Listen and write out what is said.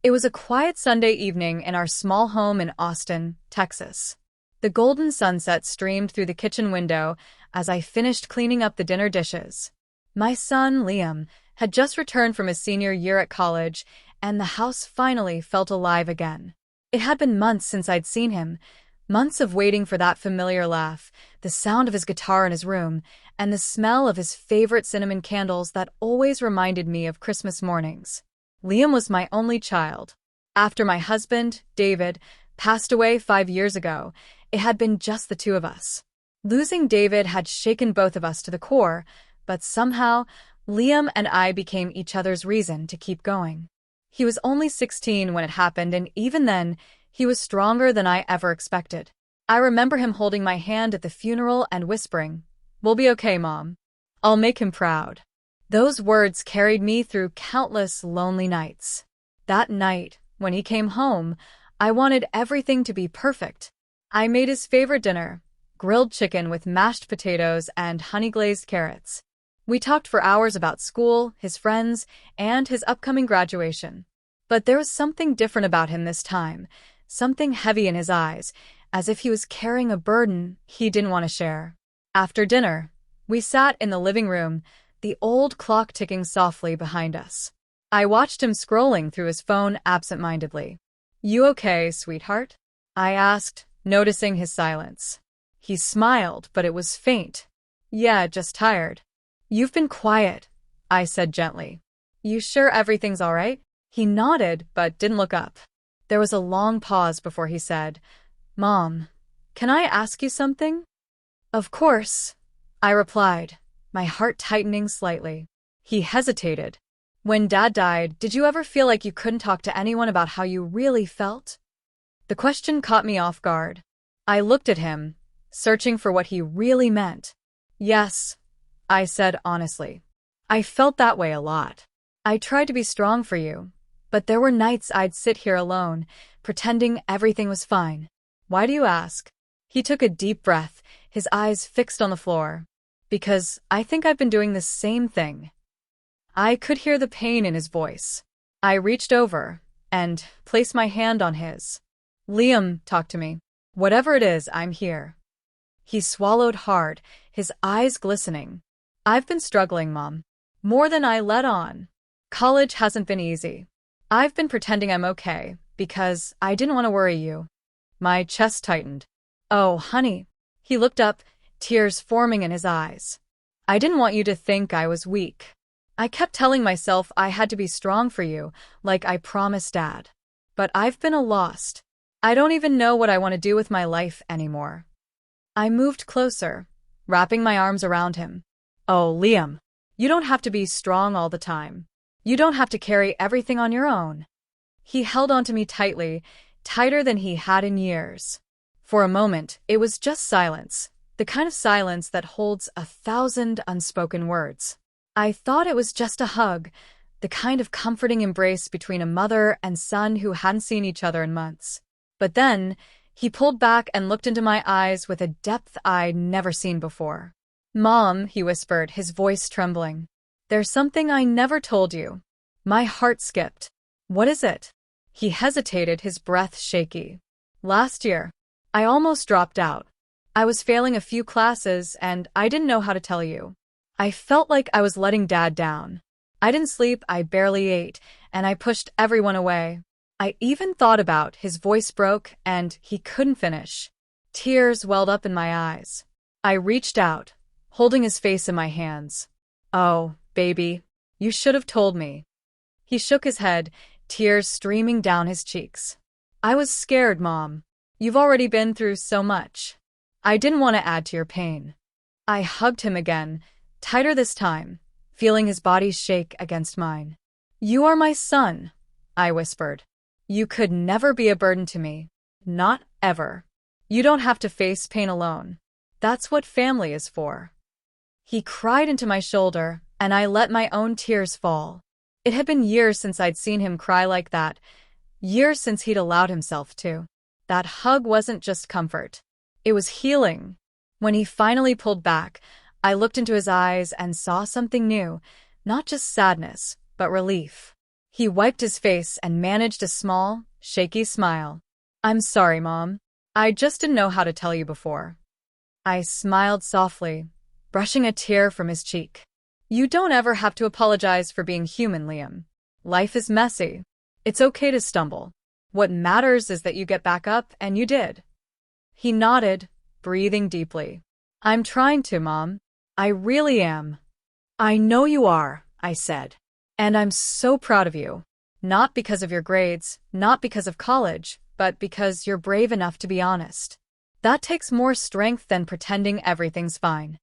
It was a quiet Sunday evening in our small home in Austin, Texas. The golden sunset streamed through the kitchen window as I finished cleaning up the dinner dishes. My son, Liam, had just returned from his senior year at college, and the house finally felt alive again. It had been months since I'd seen him, months of waiting for that familiar laugh, the sound of his guitar in his room, and the smell of his favorite cinnamon candles that always reminded me of Christmas mornings. Liam was my only child. After my husband, David, passed away 5 years ago, it had been just the two of us. Losing David had shaken both of us to the core, but somehow, Liam and I became each other's reason to keep going. He was only 16 when it happened, and even then, he was stronger than I ever expected. I remember him holding my hand at the funeral and whispering, "We'll be okay, Mom. I'll make him proud." Those words carried me through countless lonely nights. That night, when he came home, I wanted everything to be perfect. I made his favorite dinner, grilled chicken with mashed potatoes and honey-glazed carrots. We talked for hours about school, his friends, and his upcoming graduation. But there was something different about him this time, something heavy in his eyes, as if he was carrying a burden he didn't want to share. After dinner, we sat in the living room, the old clock ticking softly behind us. I watched him scrolling through his phone absent-mindedly. "You okay, sweetheart?" I asked, noticing his silence. He smiled, but it was faint. "Yeah, just tired." "You've been quiet," I said gently. "You sure everything's all right?" He nodded, but didn't look up. There was a long pause before he said, "Mom, can I ask you something?" "Of course," I replied, my heart tightening slightly. He hesitated. "When Dad died, did you ever feel like you couldn't talk to anyone about how you really felt?" The question caught me off guard. I looked at him, searching for what he really meant. "Yes," I said honestly. "I felt that way a lot. I tried to be strong for you, but there were nights I'd sit here alone, pretending everything was fine." "Why do you ask?" He took a deep breath, his eyes fixed on the floor. "Because I think I've been doing the same thing." I could hear the pain in his voice. I reached over and placed my hand on his. "Liam, talk to me. Whatever it is, I'm here." He swallowed hard, his eyes glistening. "I've been struggling, Mom. More than I let on. College hasn't been easy. I've been pretending I'm okay, because I didn't want to worry you." My chest tightened. "Oh, honey." He looked up, tears forming in his eyes. "I didn't want you to think I was weak. I kept telling myself I had to be strong for you, like I promised Dad. But I've been a lost. I don't even know what I want to do with my life anymore." I moved closer, wrapping my arms around him. "Oh, Liam, you don't have to be strong all the time. You don't have to carry everything on your own." He held onto me tightly, tighter than he had in years. For a moment, it was just silence, the kind of silence that holds 1,000 unspoken words. I thought it was just a hug, the kind of comforting embrace between a mother and son who hadn't seen each other in months. But then, he pulled back and looked into my eyes with a depth I'd never seen before. "Mom," he whispered, his voice trembling. "There's something I never told you." My heart skipped. "What is it?" He hesitated, his breath shaky. "Last year, I almost dropped out. I was failing a few classes, and I didn't know how to tell you. I felt like I was letting Dad down. I didn't sleep, I barely ate, and I pushed everyone away. I even thought about," his voice broke, and he couldn't finish. Tears welled up in my eyes. I reached out, holding his face in my hands. "Oh, baby, you should have told me." He shook his head, tears streaming down his cheeks. "I was scared, Mom. You've already been through so much. I didn't want to add to your pain." I hugged him again, tighter this time, feeling his body shake against mine. "You are my son," I whispered. "You could never be a burden to me. Not ever. You don't have to face pain alone. That's what family is for." He cried into my shoulder, and I let my own tears fall. It had been years since I'd seen him cry like that, years since he'd allowed himself to. That hug wasn't just comfort. It was healing. When he finally pulled back, I looked into his eyes and saw something new, not just sadness, but relief. He wiped his face and managed a small, shaky smile. I'm sorry, Mom. I just didn't know how to tell you before. I smiled softly, brushing a tear from his cheek. You don't ever have to apologize for being human, Liam. Life is messy. It's okay to stumble. What matters is that you get back up, and you did. He nodded, breathing deeply. I'm trying to, Mom. I really am. I know you are, I said. And I'm so proud of you. Not because of your grades, not because of college, but because you're brave enough to be honest. That takes more strength than pretending everything's fine.